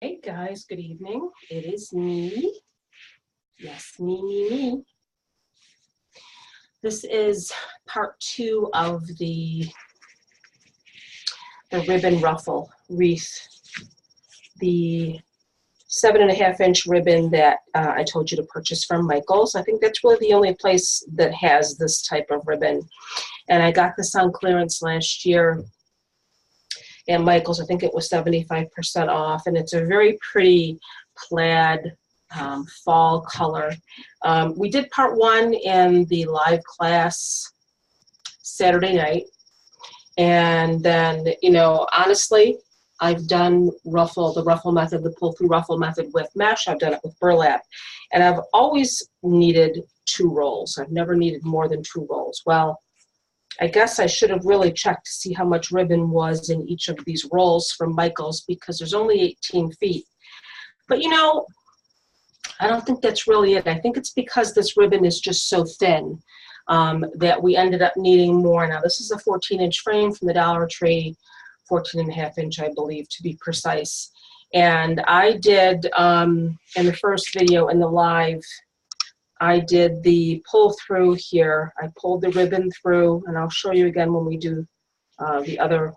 Hey guys, good evening. It is me. Yes, me. This is part 2 of the ribbon ruffle wreath, the 7.5-inch ribbon that I told you to purchase from Michael's. I think that's really the only place that has this type of ribbon. And I got this on clearance last year at Michael's. I think it was 75% off, and it's a very pretty plaid fall color. We did part 1 in the live class Saturday night, and then, you know, honestly, I've done the ruffle method, the pull-through ruffle method with mesh. I've done it with burlap, and I've always needed 2 rolls. I've never needed more than 2 rolls. Well, I guess I should have really checked to see how much ribbon was in each of these rolls from Michael's, because there's only 18 feet. But you know, I don't think that's really it. I think it's because this ribbon is just so thin that we ended up needing more. Now this is a 14-inch frame from the Dollar Tree, 14.5-inch, I believe, to be precise. And I did, in the first video in the live, I did the pull through here. I pulled the ribbon through, and I'll show you again when we do the other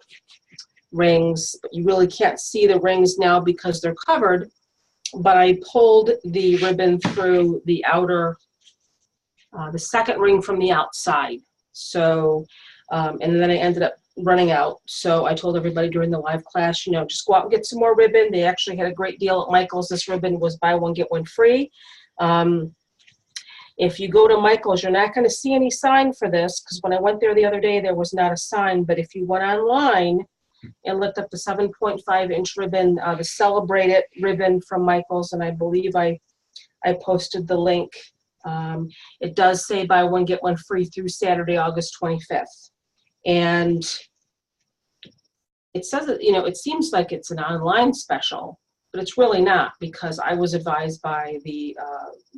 rings. But you really can't see the rings now because they're covered, but I pulled the ribbon through the outer, the second ring from the outside. So, and then I ended up running out. So I told everybody during the live class, you know, just go out and get some more ribbon. They actually had a great deal at Michael's. This ribbon was buy one, get one free. If you go to Michael's, you're not going to see any sign for this, because when I went there the other day, there was not a sign. But if you went online and looked up the 7.5-inch ribbon, the Celebrate It ribbon from Michael's, and I believe I posted the link. It does say buy one, get one free through Saturday, August 25th. And it says that, you know, it seems like it's an online special, but it's really not, because I was advised by the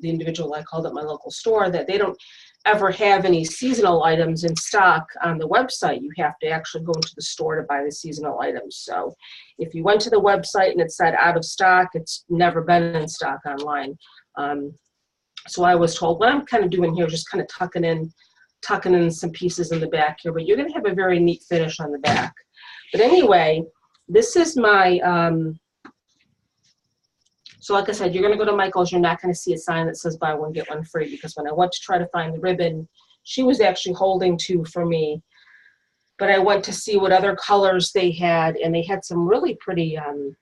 individual I called at my local store that they don't ever have any seasonal items in stock on the website. You have to actually go into the store to buy the seasonal items. So if you went to the website and it said out of stock, it's never been in stock online. So I was told, what I'm kind of doing here is just kind of tucking in some pieces in the back here, but you're going to have a very neat finish on the back. But anyway, this is my so like I said, you're going to go to Michael's, you're not going to see a sign that says buy one, get one free, because when I went to try to find the ribbon, she was actually holding 2 for me. But I went to see what other colors they had, and they had some really pretty, it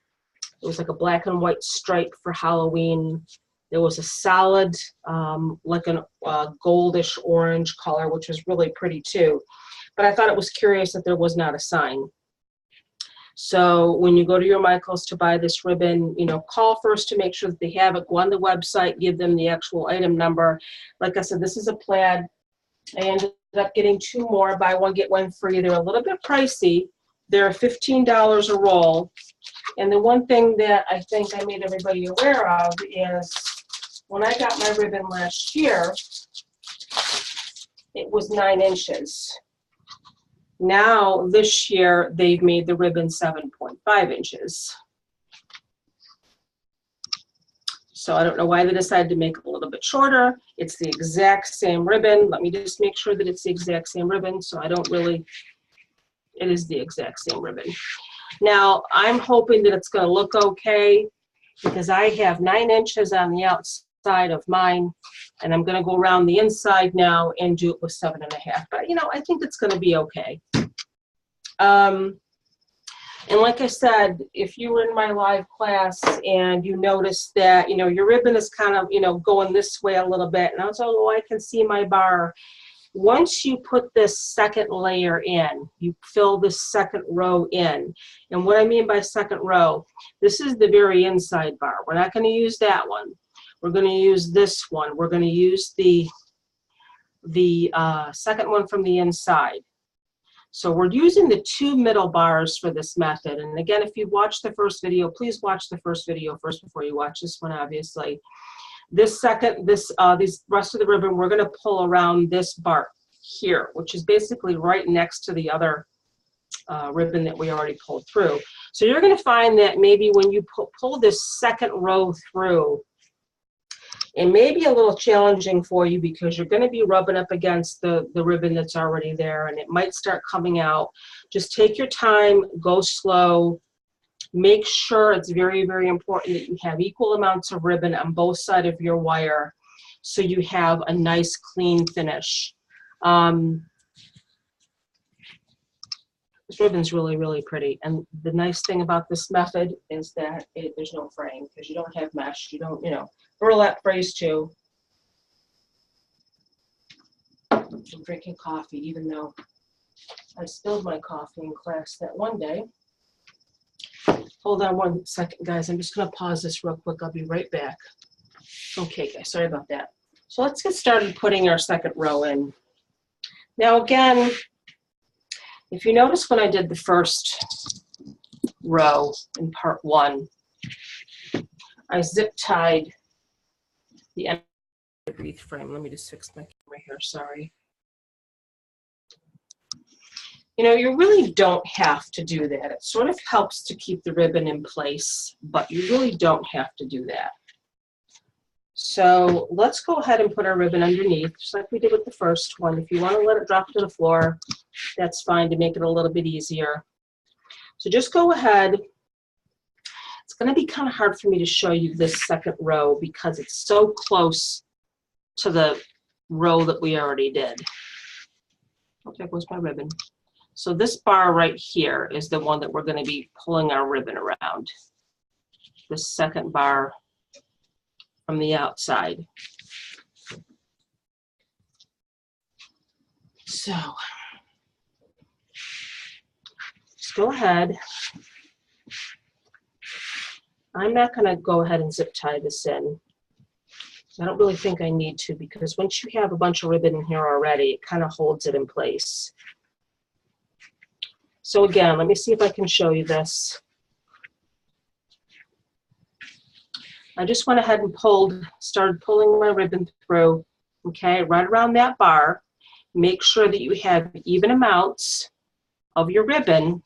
was like a black and white stripe for Halloween. There was a solid, like a goldish orange color, which was really pretty too. But I thought it was curious that there was not a sign. So when you go to your Michael's to buy this ribbon, you know, call first to make sure that they have it. Go on the website, give them the actual item number. Like I said, this is a plaid. I ended up getting 2 more, buy one, get one free. They're a little bit pricey. They're $15 a roll. And the one thing that I think I made everybody aware of is when I got my ribbon last year, it was 9 inches. Now, this year, they've made the ribbon 7.5 inches. So I don't know why they decided to make it a little bit shorter. It's the exact same ribbon. Let me just make sure that it's the exact same ribbon, so I don't really, it is the exact same ribbon. Now, I'm hoping that it's going to look okay, because I have 9 inches on the outside of mine, and I'm going to go around the inside now and do it with 7.5. But, you know, I think it's going to be okay. And like I said, if you were in my live class and you noticed that, you know, your ribbon is kind of, you know, going this way a little bit, and I was like, oh, I can see my bar. Once you put this second layer in, you fill this second row in. And what I mean by second row, this is the very inside bar. We're not going to use that one. We're going to use this one. We're going to use the second one from the inside. So we're using the 2 middle bars for this method. And again, if you watched the first video, please watch the first video first before you watch this one, obviously. This rest of the ribbon, we're going to pull around this bar here, which is basically right next to the other ribbon that we already pulled through. So you're going to find that maybe when you pull this second row through, it may be a little challenging for you because you're going to be rubbing up against the ribbon that's already there, and it might start coming out. Just take your time, go slow. Make sure, it's very, very important that you have equal amounts of ribbon on both sides of your wire so you have a nice clean finish. This ribbon's really, really pretty. And the nice thing about this method is that there's no fraying because you don't have mesh. You don't, burlap frays too. I'm drinking coffee, even though I spilled my coffee in class that one day. Hold on one second, guys. I'm just going to pause this real quick. I'll be right back. Okay, guys, sorry about that. So let's get started putting our second row in. Now, again, if you notice when I did the first row in part 1, I zip tied the end of the wreath frame. Let me just fix my camera here, sorry. You really don't have to do that. It sort of helps to keep the ribbon in place, but you really don't have to do that. So let's go ahead and put our ribbon underneath, just like we did with the first one. If you want to let it drop to the floor, that's fine to make it a little bit easier. So just go ahead. It's going to be kind of hard for me to show you this second row because it's so close to the row that we already did. Oh, there goes my ribbon. So this bar right here is the one that we're going to be pulling our ribbon around. The second bar from the outside. So just go ahead. I'm not going to go ahead and zip tie this in. I don't really think I need to because once you have a bunch of ribbon in here already, it kind of holds it in place. So again, let me see if I can show you this. I just went ahead and started pulling my ribbon through, okay, right around that bar. Make sure that you have even amounts of your ribbon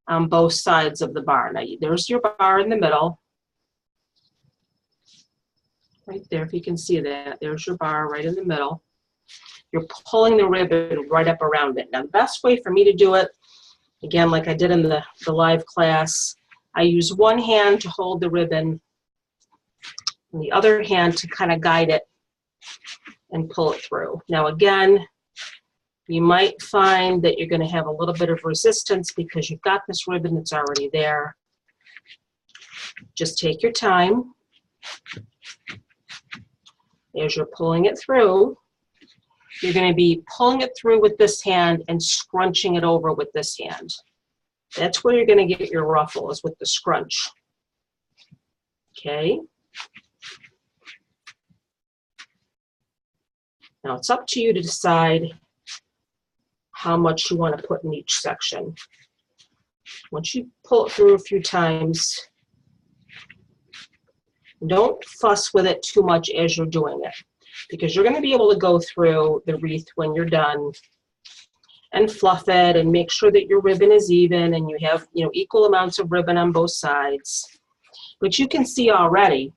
on both sides of the bar. Now, there's your bar in the middle. Right there, if you can see that. There's your bar right in the middle. You're pulling the ribbon right up around it. Now, the best way for me to do it, again, like I did in the live class, I use one hand to hold the ribbon and the other hand to kind of guide it and pull it through. Now again, you might find that you're going to have a little bit of resistance because you've got this ribbon that's already there. Just take your time. As you're pulling it through, you're going to be pulling it through with this hand and scrunching it over with this hand. That's where you're going to get your ruffle, is with the scrunch. Okay. Now it's up to you to decide how much you want to put in each section. Once you pull it through a few times, don't fuss with it too much as you're doing it, because you're going to be able to go through the wreath when you're done and fluff it and make sure that your ribbon is even and you have, equal amounts of ribbon on both sides. But you can see already,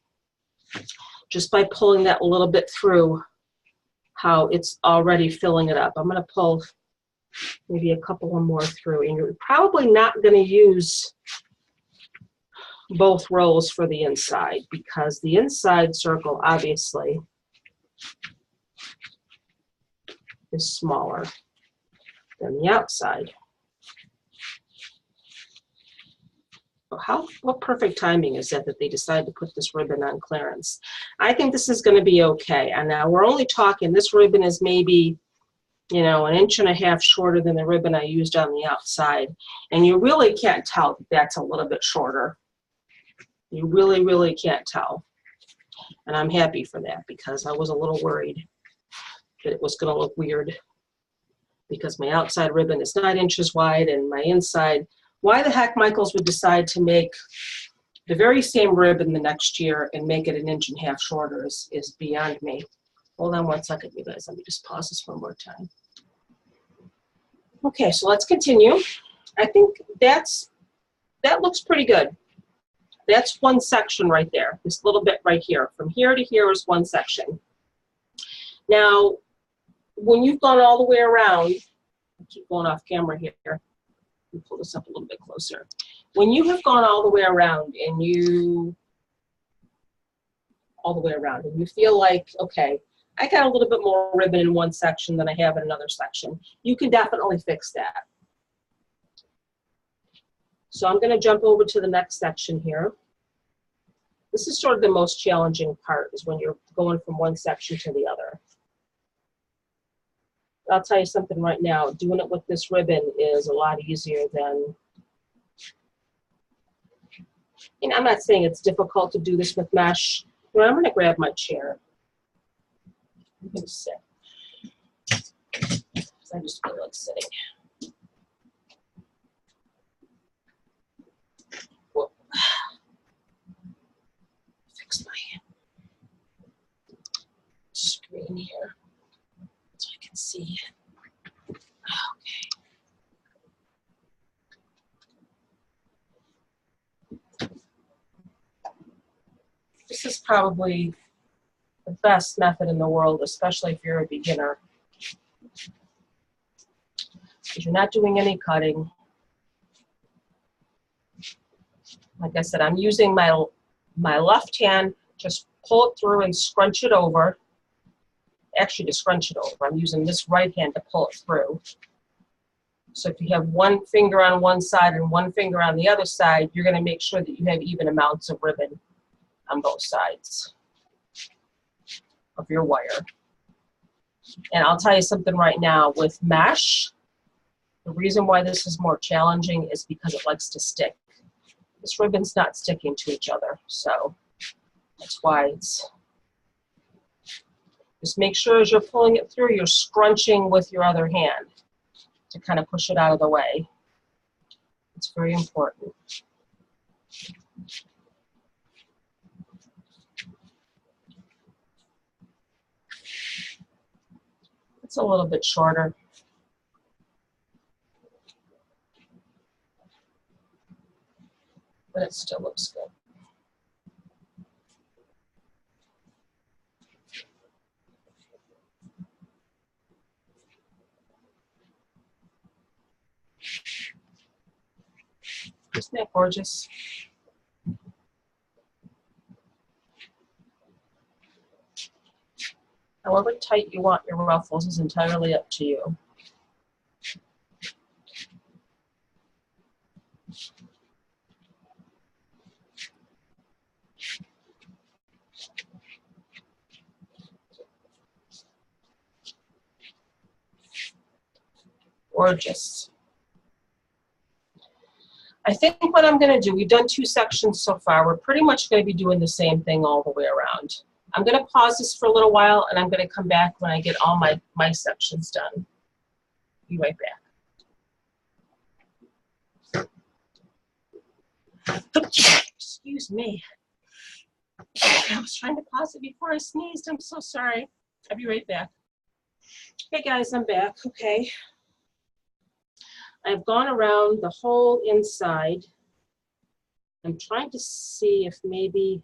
just by pulling that a little bit through, how it's already filling it up. I'm going to pull maybe a couple of more through, and you're probably not going to use both rows for the inside because the inside circle obviously is smaller than the outside. What perfect timing is that they decide to put this ribbon on clearance? I think this is going to be okay. And now we're only talking, this ribbon is maybe, an inch and a half shorter than the ribbon I used on the outside. And you really can't tell that that's a little bit shorter. You really, really can't tell. And I'm happy for that because I was a little worried that it was going to look weird because my outside ribbon is 9 inches wide and my inside. Why the heck Michaels would decide to make the very same ribbon the next year and make it 1.5 inches shorter is beyond me. Hold on one second, you guys. Let me just pause this one more time. Okay, so let's continue. I think that's that looks pretty good. That's one section right there, this little bit right here. From here to here is one section. Now, when you've gone all the way around, I keep going off camera here. Let me pull this up a little bit closer. When you have gone all the way around and you feel like, okay, I got a little bit more ribbon in one section than I have in another section, you can definitely fix that. So I'm going to jump over to the next section here. This is sort of the most challenging part, is when you're going from one section to the other. I'll tell you something right now, doing it with this ribbon is a lot easier than, I'm not saying it's difficult to do this with mesh. Well, I'm going to grab my chair. I'm going to sit. I just feel like sitting. Whoa. Fix my screen here so I can see. Okay. This is probably the best method in the world, especially if you're a beginner. Because you're not doing any cutting. Like I said, I'm using my left hand, just pull it through and scrunch it over. Actually, to scrunch it over, I'm using this right hand to pull it through. So if you have one finger on one side and one finger on the other side, you're going to make sure that you have even amounts of ribbon on both sides of your wire. And I'll tell you something right now, with mesh, the reason why this is more challenging is because it likes to stick. This ribbon's not sticking to each other, so that's why it's, just make sure as you're pulling it through, you're scrunching with your other hand to kind of push it out of the way. It's very important. It's a little bit shorter. But it still looks good. Isn't that gorgeous? However tight you want your ruffles is entirely up to you. Gorgeous. I think what I'm going to do, we've done 2 sections so far. We're pretty much going to be doing the same thing all the way around. I'm going to pause this for a little while, and I'm going to come back when I get all my sections done. Be right back. Excuse me. I was trying to pause it before I sneezed. I'm so sorry. I'll be right back. Hey guys, I'm back. Okay. I've gone around the whole inside. I'm trying to see if maybe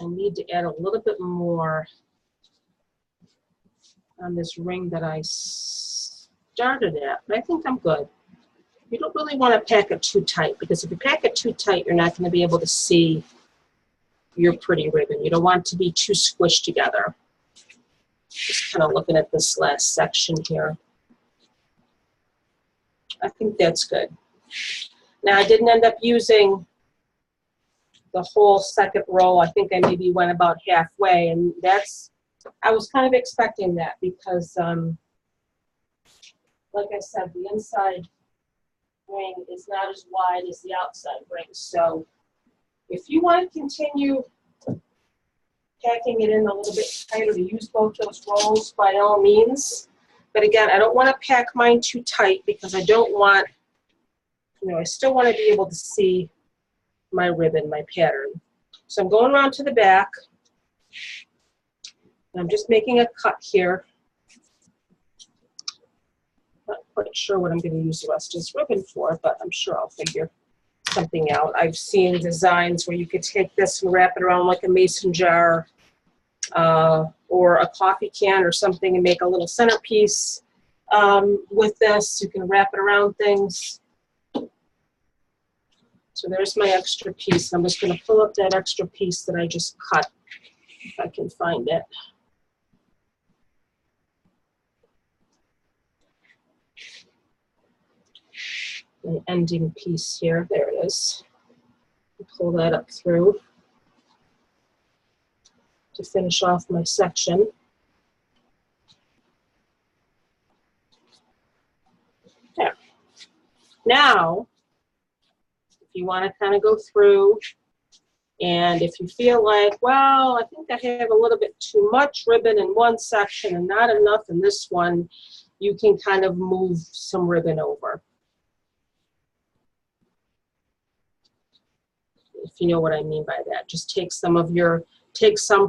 I need to add a little bit more on this ring that I started at, but I think I'm good. You don't really want to pack it too tight, because if you pack it too tight, you're not going to be able to see your pretty ribbon. You don't want it to be too squished together. Just kind of looking at this last section here. I think that's good. Now, I didn't end up using the whole second row. I think I maybe went about halfway, and that's, I was kind of expecting that because, like I said, the inside ring is not as wide as the outside ring. So if you want to continue packing it in a little bit tighter to use both those rolls, by all means. But again, I don't want to pack mine too tight because I don't want, I still want to be able to see my ribbon, my pattern. So I'm going around to the back. And I'm just making a cut here. Not quite sure what I'm going to use the rest of this ribbon for, but I'm sure I'll figure something out. I've seen designs where you could take this and wrap it around like a mason jar or a coffee can or something and make a little centerpiece with this. You can wrap it around things. So there's my extra piece. I'm just going to pull up that extra piece that I just cut, if I can find it. An ending piece here. There it is. Pull that up through to finish off my section. There. Now, if you want to kind of go through, and if you feel like, well, I think I have a little bit too much ribbon in one section and not enough in this one, you can kind of move some ribbon over. If you know what I mean by that. Just take some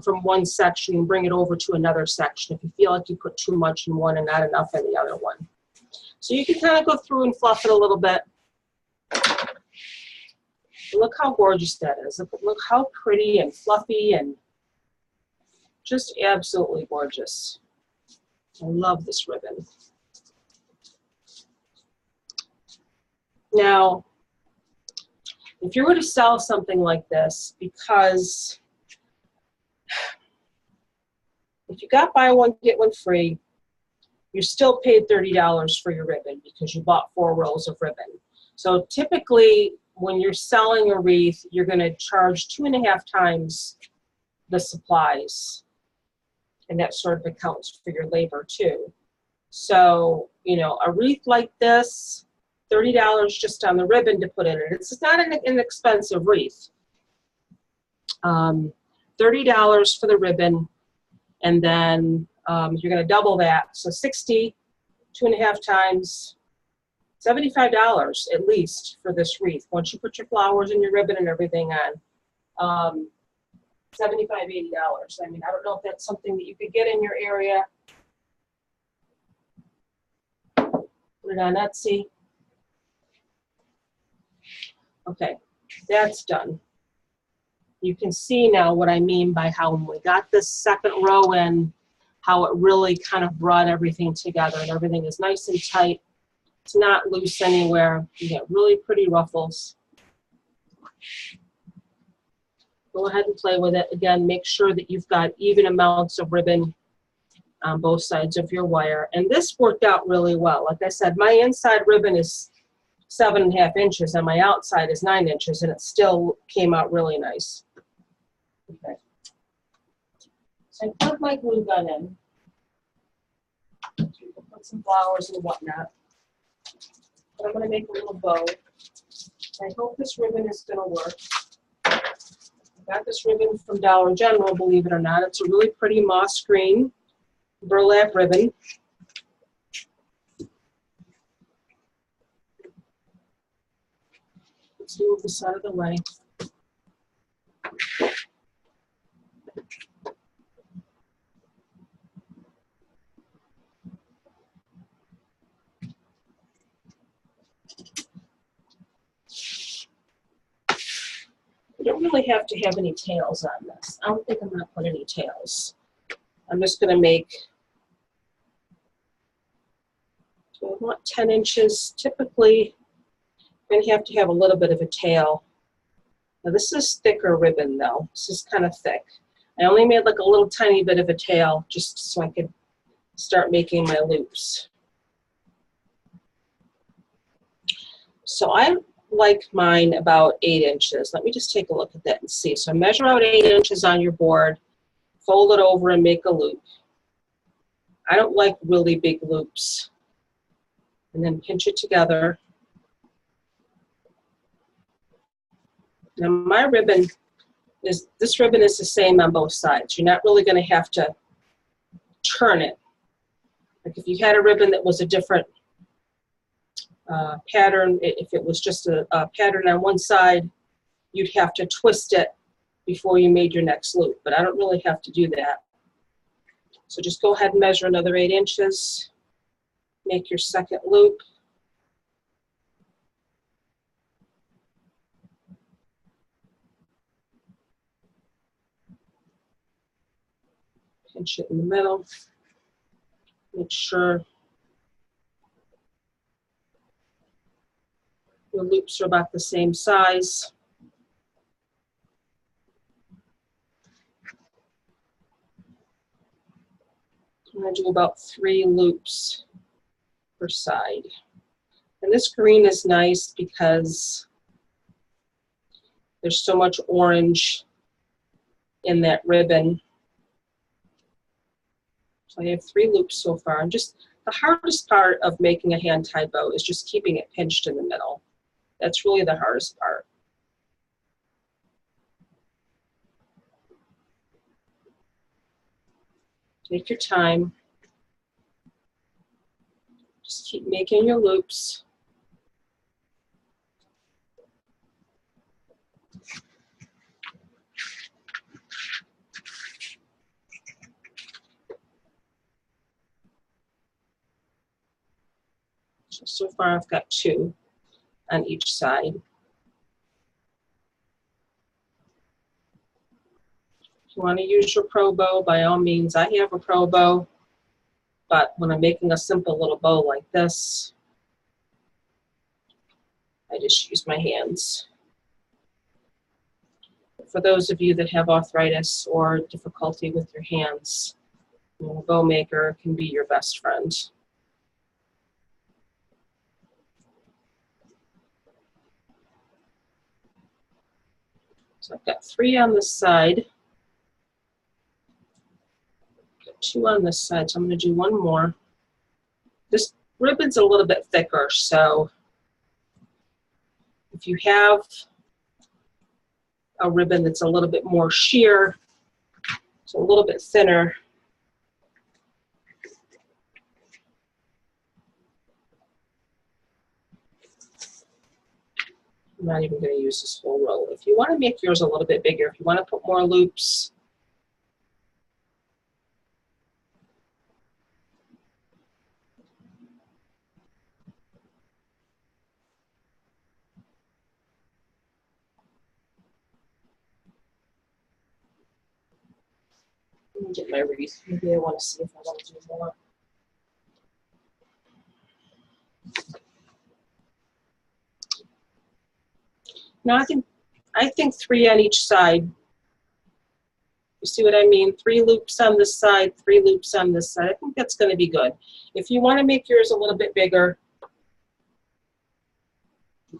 from one section and bring it over to another section if you feel like you put too much in one and not enough in the other one. So you can kind of go through and fluff it a little bit. Look how gorgeous that is. Look how pretty and fluffy and just absolutely gorgeous. I love this ribbon. Now, if you were to sell something like this, because if you got buy one, get one free, you still paid $30 for your ribbon because you bought 4 rolls of ribbon. So typically, when you're selling a wreath, you're going to charge 2.5 times the supplies. And that sort of accounts for your labor too. So, you know, a wreath like this, $30 just on the ribbon to put in it. It's not an inexpensive wreath. $30 for the ribbon, and then you're going to double that. So 60, 2.5 times, $75 at least for this wreath. Once you put your flowers and your ribbon and everything on, $75, $80. I mean, I don't know if that's something that you could get in your area. Put it on Etsy. Okay, that's done. You can see now what I mean by how when we got this second row in, how it really kind of brought everything together and everything is nice and tight. It's not loose anywhere. You get really pretty ruffles. Go ahead and play with it. Again, make sure that you've got even amounts of ribbon on both sides of your wire. And this worked out really well. Like I said, my inside ribbon is 7.5 inches and my outside is 9 inches, and it still came out really nice. Okay. So I put my glue gun in. Put some flowers and whatnot. But I'm going to make a little bow. I hope this ribbon is going to work. I got this ribbon from Dollar General, believe it or not. It's a really pretty moss green burlap ribbon. Let's move this out of the way. You don't really have to have any tails on this. I don't think I'm going to put any tails. I'm just going to make, so I want 10 inches. Typically, you're going to have a little bit of a tail. Now this is thicker ribbon though. This is kind of thick. I only made like a little tiny bit of a tail just so I could start making my loops. So I like mine about 8 inches. Let me just take a look at that and see. So measure out 8 inches on your board, fold it over and make a loop. I don't like really big loops. And then pinch it together. Now my ribbon is, this ribbon is the same on both sides. You're not really going to have to turn it. Like if you had a ribbon that was a different pattern, if it was just a pattern on one side, you'd have to twist it before you made your next loop, but I don't really have to do that. So just go ahead and measure another 8 inches, make your second loop. Pinch it in the middle. Make sure your loops are about the same size. I'm going to do about 3 loops per side. And this green is nice because there's so much orange in that ribbon. So I have 3 loops so far. And just the hardest part of making a hand-tied bow is just keeping it pinched in the middle. That's really the hardest part. Take your time. Just keep making your loops. So far I've got 2 on each side. If you want to use your pro bow, by all means. I have a pro bow, but when I'm making a simple little bow like this, I just use my hands. For those of you that have arthritis or difficulty with your hands, a bow maker can be your best friend. So I've got 3 on this side, got 2 on this side, so I'm going to do 1 more. This ribbon's a little bit thicker, so if you have a ribbon that's a little bit more sheer, it's a little bit thinner, I'm not even going to use this whole row. If you want to make yours a little bit bigger, if you want to put more loops, let me get my wreath. Maybe I want to see if I want to do more. No, I think 3 on each side. You see what I mean? 3 loops on this side, 3 loops on this side. I think that's going to be good. If you want to make yours a little bit bigger,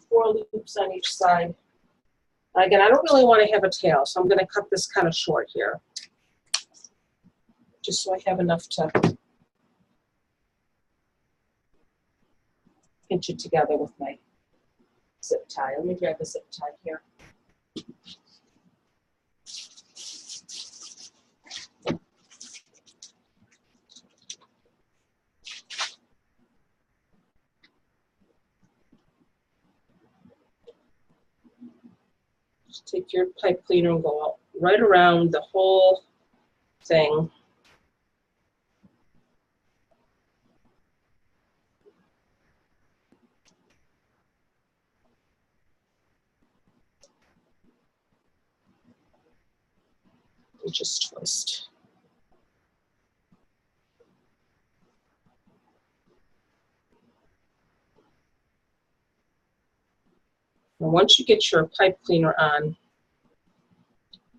4 loops on each side. Again, I don't really want to have a tail, so I'm going to cut this kind of short here, just so I have enough to pinch it together with my zip tie. Let me grab the zip tie here. Just take your pipe cleaner and go out right around the whole thing. And just twist. And once you get your pipe cleaner on,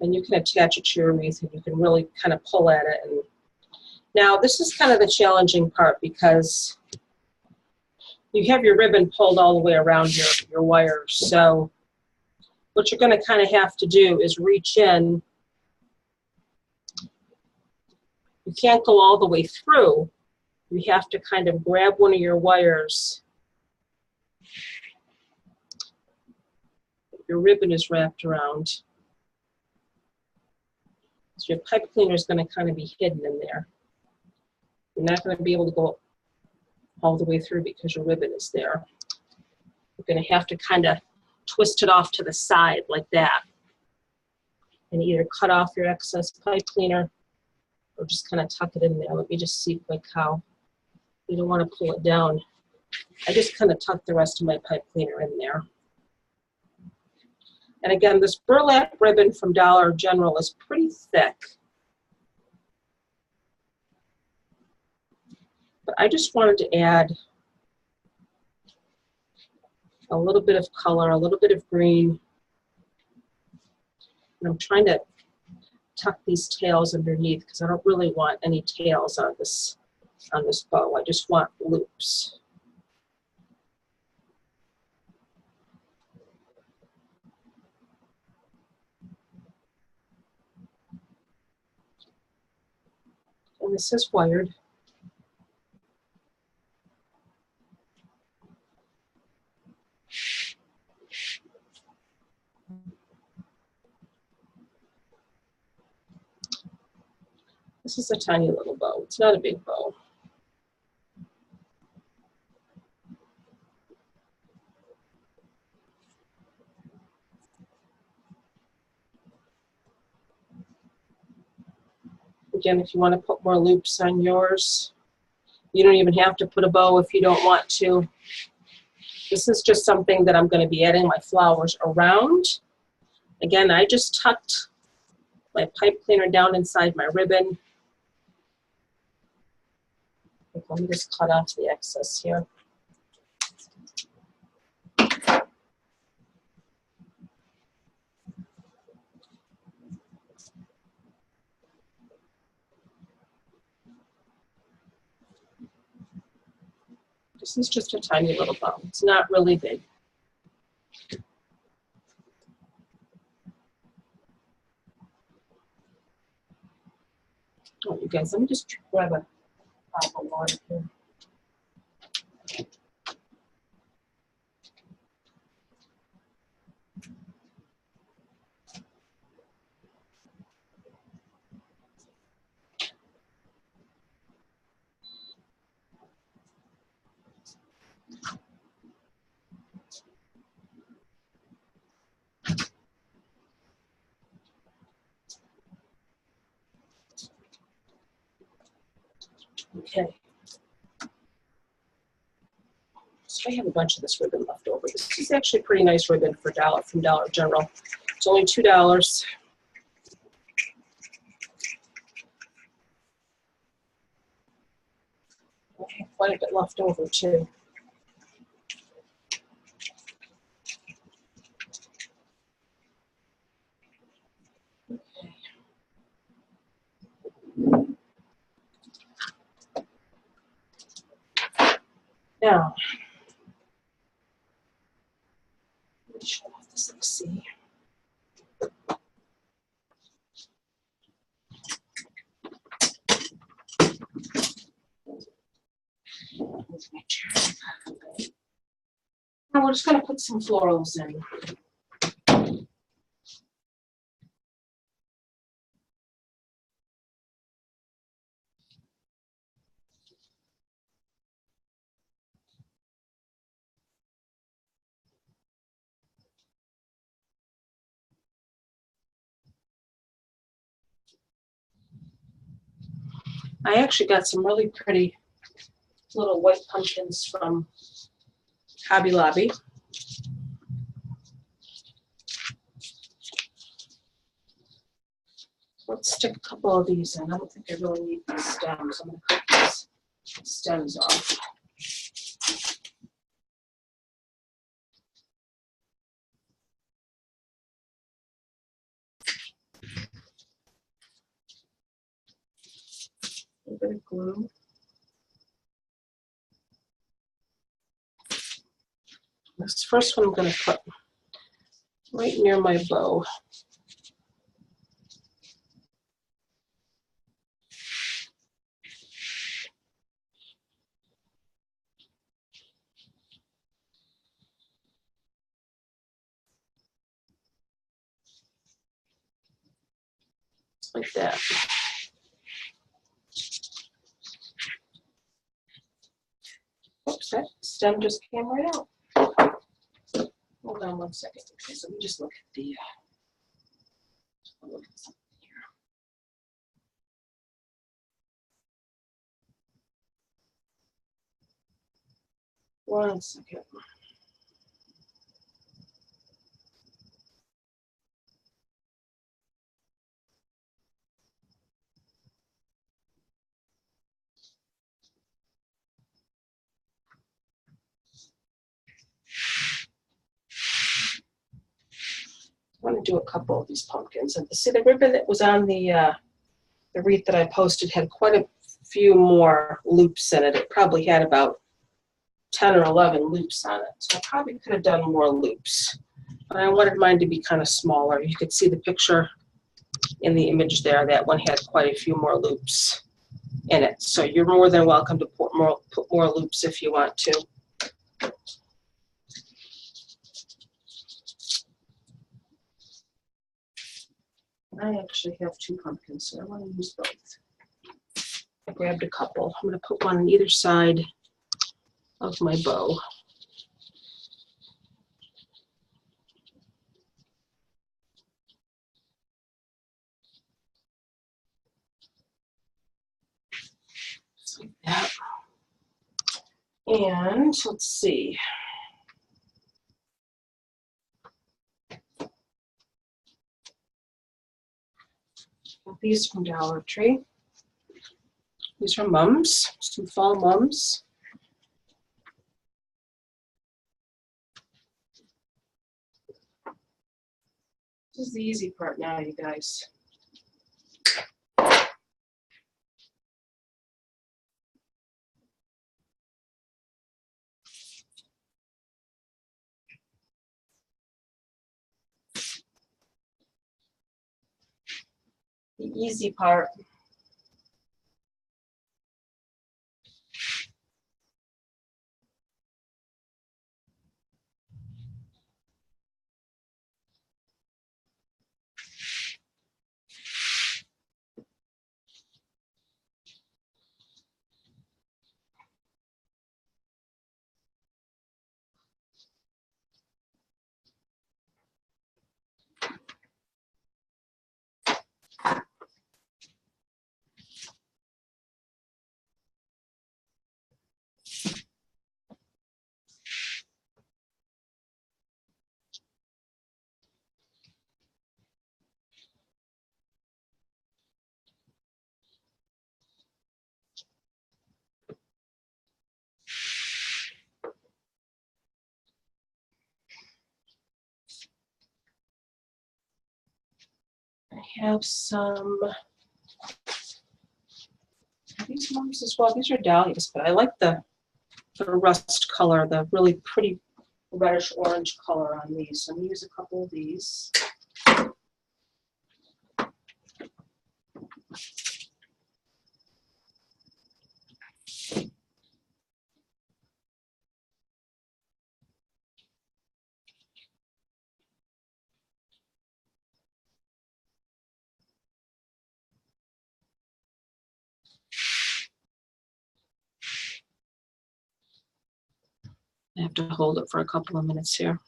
then you can attach it to your wreath and you can really kind of pull at it. And now this is kind of the challenging part because you have your ribbon pulled all the way around your wires. So what you're going to kind of have to do is reach in. You can't go all the way through. You have to kind of grab one of your wires. Your ribbon is wrapped around. So your pipe cleaner is going to kind of be hidden in there. You're not going to be able to go all the way through because your ribbon is there. You're going to have to kind of twist it off to the side like that. And either cut off your excess pipe cleaner or just kind of tuck it in there. Let me just see quick how. You don't want to pull it down. I just kind of tuck the rest of my pipe cleaner in there. And again, this burlap ribbon from Dollar General is pretty thick. But I just wanted to add a little bit of color, a little bit of green. And I'm trying to tuck these tails underneath because I don't really want any tails on this bow. I just want loops. And this is wired. This is a tiny little bow. It's not a big bow. Again, if you want to put more loops on yours, you don't even have to put a bow if you don't want to. This is just something that I'm going to be adding my flowers around. Again, I just tucked my pipe cleaner down inside my ribbon. Let me just cut off the excess here. This is just a tiny little bow. It's not really big. Oh, you guys, let me just grab a bottle of water here. Okay. So I have a bunch of this ribbon left over. This is actually a pretty nice ribbon for from Dollar General. It's only $2. I have quite a bit left over too. Okay. Now, let me show off this. Let's see. Now we're just going to put some florals in. I actually got some really pretty little white pumpkins from Hobby Lobby. Let's stick a couple of these in. I don't think I really need these stems. I'm going to cut these stems off. A little bit of glue. This first one I'm going to put right near my bow. Just like that. Oops, that stem just came right out. Hold on one second. Okay, so let me just look at the look at something here. One second. want to do a couple of these pumpkins. And see, the ribbon that was on the wreath that I posted had quite a few more loops in it. It probably had about 10 or 11 loops on it. So I probably could have done more loops. But I wanted mine to be kind of smaller. You could see the picture in the image there. That one had quite a few more loops in it. So you're more than welcome to put more loops if you want to. I actually have 2 pumpkins, so I want to use both. I grabbed a couple. I'm going to put one on either side of my bow. Just like that. And let's see. These from Dollar Tree. These are mums, some fall mums. This is the easy part now, you guys. The easy part. I have some, these mums as well. These are dahlias, but I like the rust color, the really pretty reddish orange color on these. So I'm going to use a couple of these. I have to hold it for a couple of minutes here.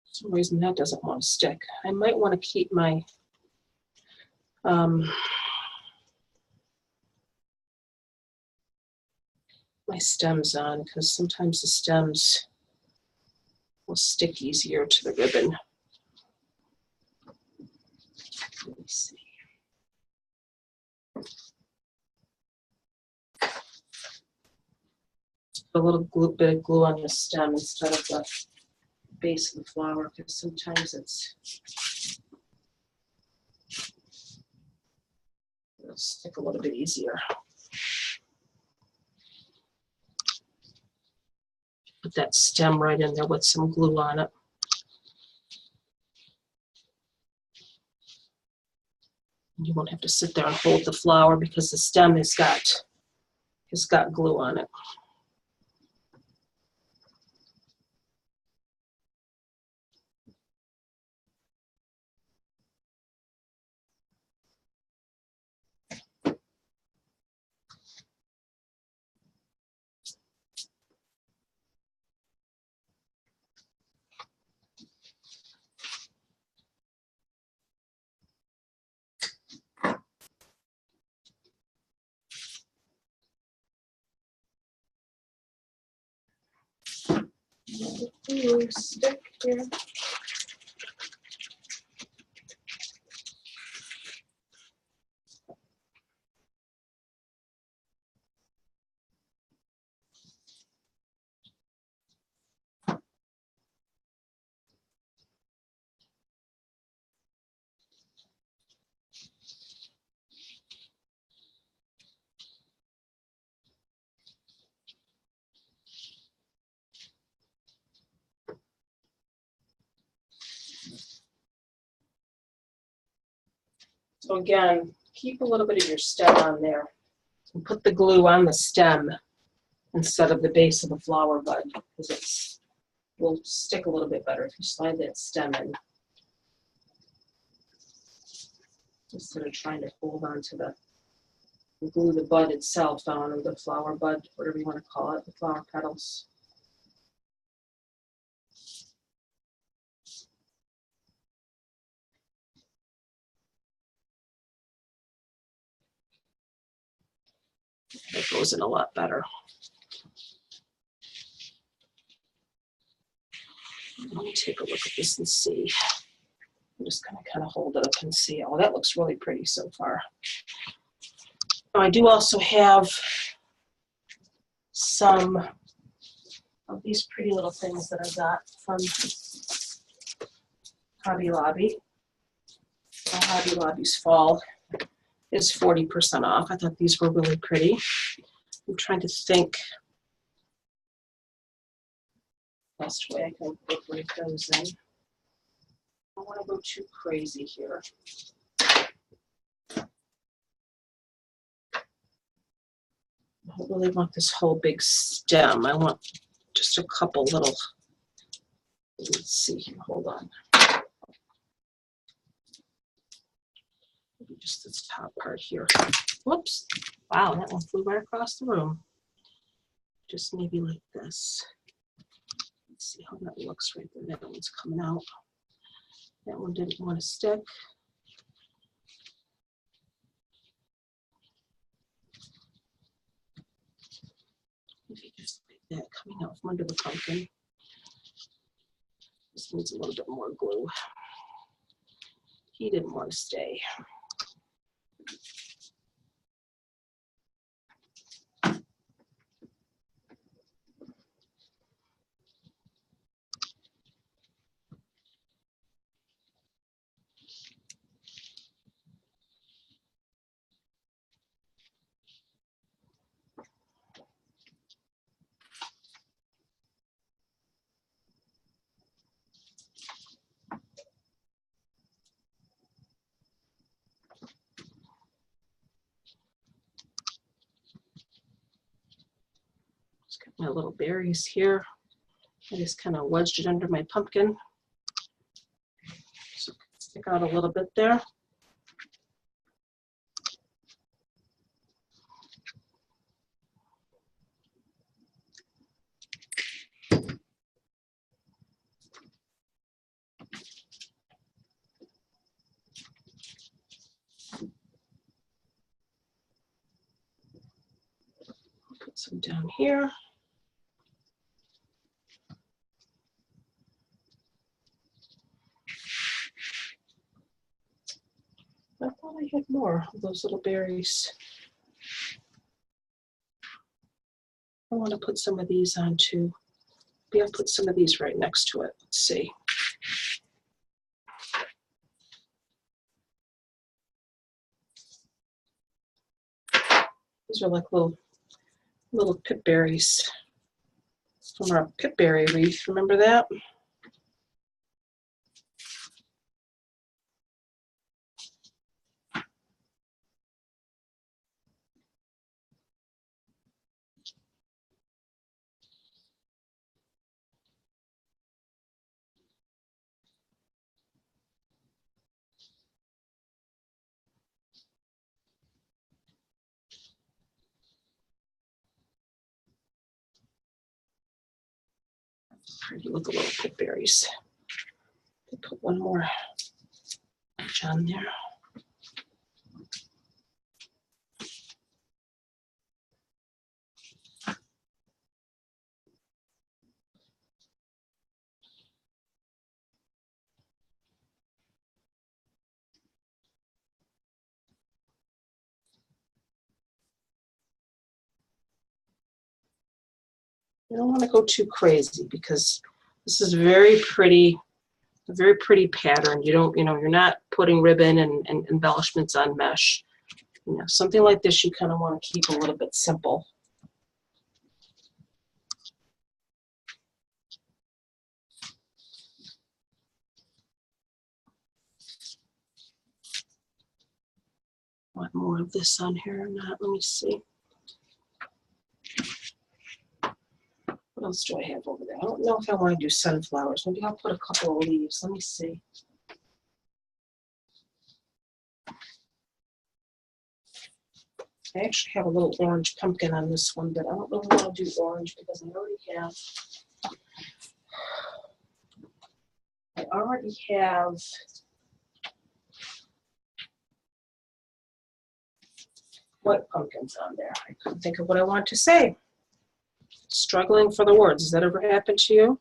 For some reason that doesn't want to stick. I might want to keep my my stems on, because sometimes the stems will stick easier to the ribbon. Let me see. A little bit of glue on the stem instead of the base of the flower, because sometimes it'll stick a little bit easier. Put that stem right in there with some glue on it. You won't have to sit there and hold the flower because the stem has got glue on it. Ooh, stick here. So again, keep a little bit of your stem on there and put the glue on the stem instead of the base of the flower bud, because it will stick a little bit better if you slide that stem in instead of trying to hold on to the glue the bud itself on, or the flower bud, whatever you want to call it, the flower petals. It goes in a lot better. Let me take a look at this and see. I'm just going to kind of hold it up and see. Oh, that looks really pretty so far. Now, I do also have some of these pretty little things that I got from Hobby Lobby. Hobby Lobby's fall is 40% off. I thought these were really pretty. I'm trying to think the best way I can incorporate those in. I don't want to go too crazy here. I don't really want this whole big stem. I want just a couple little, let's see here, hold on. Maybe just this top part here. Whoops. Wow, that one flew right across the room. Just maybe like this. Let's see how that looks right there. That one's coming out. That one didn't want to stick. Maybe just like that coming out from under the pumpkin. This needs a little bit more glue. He didn't want to stay. Just got my little berries here. I just kind of wedged it under my pumpkin. So it can stick out a little bit there. Put some down here. I thought I had more of those little berries. I want to put some of these on too. Maybe I'll put some of these right next to it. Let's see. These are like little pip berries from our pipberry wreath. Remember that? Pretty with the little pip berries. Put one more on there. You don't want to go too crazy because this is very pretty, a very pretty pattern. You don't, you're not putting ribbon and embellishments on mesh. Something like this you kind of want to keep a little bit simple. Want more of this on here or not? Let me see. What else do I have over there? I don't know if I want to do sunflowers. Maybe I'll put a couple of leaves. Let me see. I actually have a little orange pumpkin on this one, but I don't really want to do orange because I already have white pumpkins on there. I couldn't think of what I want to say. Struggling for the words. Has that ever happened to you?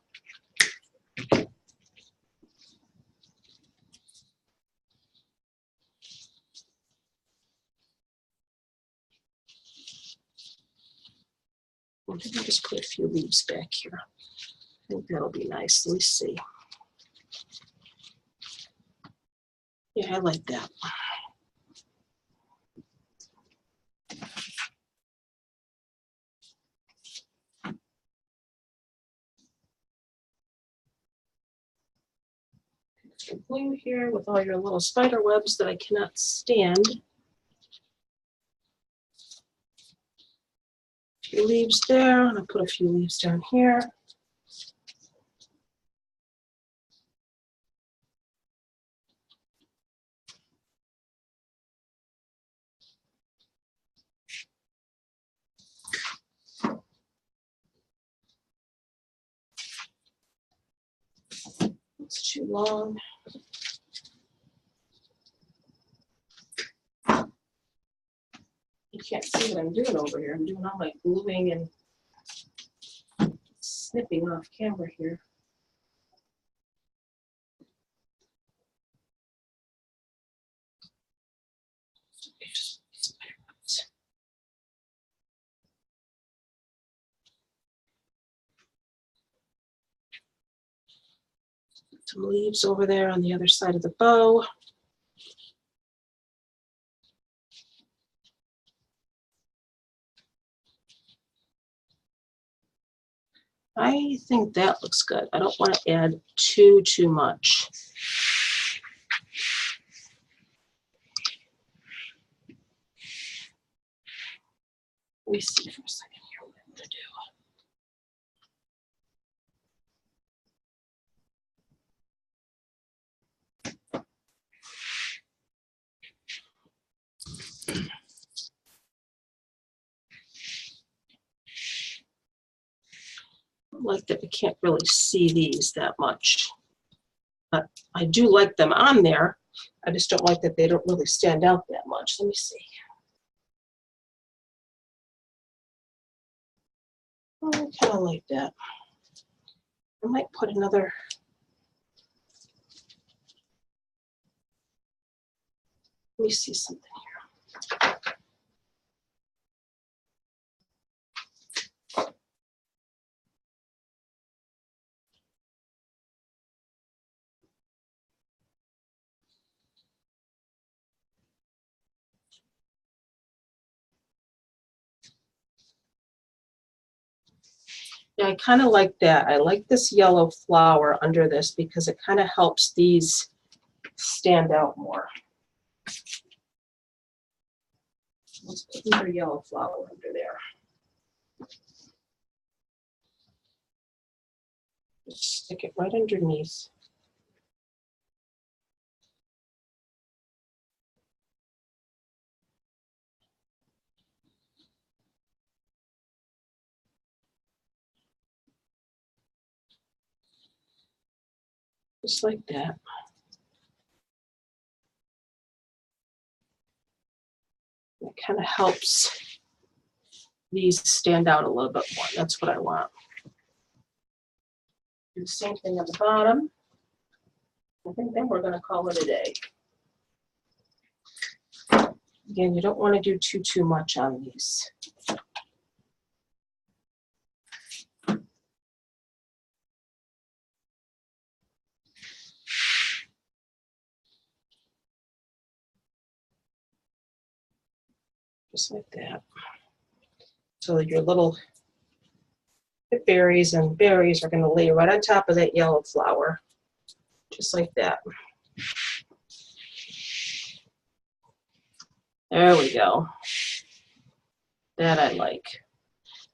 Well, maybe I'll just put a few leaves back here. I think that'll be nice. Let me see. Yeah, I like that. Extra blue here with all your little spider webs that I cannot stand. A few leaves there, and I'll put a few leaves down here. It's too long. You can't see what I'm doing over here. I'm doing all my gluing and snipping off camera here. Some leaves over there on the other side of the bow. I think that looks good. I don't want to add too much. Let me see for a second here what I'm going to do. Like that I can't really see these that much, but I do like them on there. I just don't like that they don't really stand out that much. Let me see. Oh, I kind of like that. I might put another. Let me see something here. Yeah, I kind of like that. I like this yellow flower under this because it kind of helps these stand out more. Let's put another yellow flower under there. Just stick it right underneath. Just like that. It kind of helps these stand out a little bit more. That's what I want. Do the same thing on the bottom. I think then we're going to call it a day. Again, you don't want to do too much on these. just like that. So your little berries and berries are going to lay right on top of that yellow flower, just like that. There we go. That I like.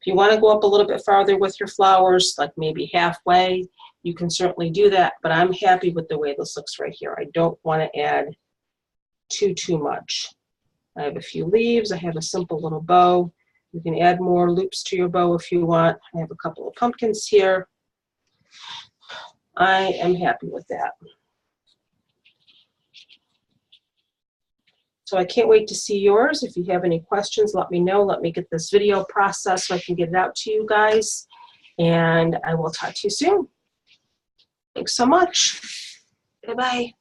If you want to go up a little bit farther with your flowers, like maybe halfway, you can certainly do that, but I'm happy with the way this looks right here. I don't want to add too much. I have a few leaves. I have a simple little bow. You can add more loops to your bow if you want. I have a couple of pumpkins here. I am happy with that. So I can't wait to see yours. If you have any questions, let me know. Let me get this video processed so I can get it out to you guys. And I will talk to you soon. Thanks so much. Bye-bye.